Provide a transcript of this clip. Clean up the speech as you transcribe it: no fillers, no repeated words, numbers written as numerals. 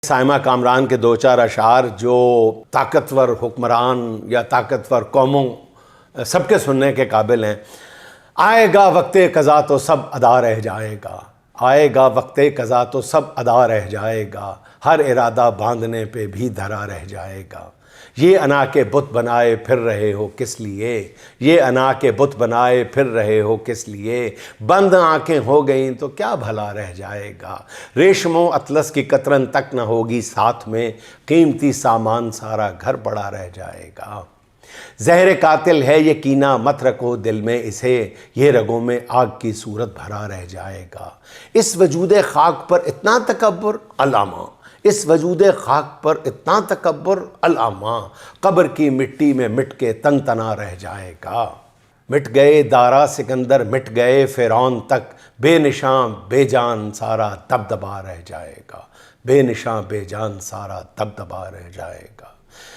سائمہ کامران کے دو چار اشعار جو طاقتور حکمران یا طاقتور قوموں سب کے سننے کے قابل ہیں۔ آئے گا وقت قضا تو سب ادا رہ جائے گا، آئے گا وقت قضا تو سب ادا رہ جائے گا، ہر ارادہ باندھنے پہ بھی دھرا رہ جائے گا۔ یہ انا کے بت بنائے پھر رہے ہو کس لیے، یہ انا کے بت بنائے پھر رہے ہو کس لیے، بند آنکھیں ہو گئیں تو کیا بھلا رہ جائے گا، ریشم و اطلس کی قطرن تک نہ ہوگی ساتھ میں، قیمتی سامان سارا گھر پڑا رہ جائے گا۔ زہر قاتل ہے یہ کینہ مت رکھو دل میں اسے، یہ رگوں میں آگ کی صورت بھرا رہ جائے گا۔ اس وجود خاک پر اتنا تکبر علامہ، اس وجود خاک پر اتنا تکبر علامہ، قبر کی مٹی میں مٹ کے تن تنا رہ جائے گا۔ مٹ گئے دارا سکندر، مٹ گئے فرعون تک، بے نشاں بے جان سارا دبدبا رہ جائے گا، بے نشاں بے جان سارا دبدبا رہ جائے گا۔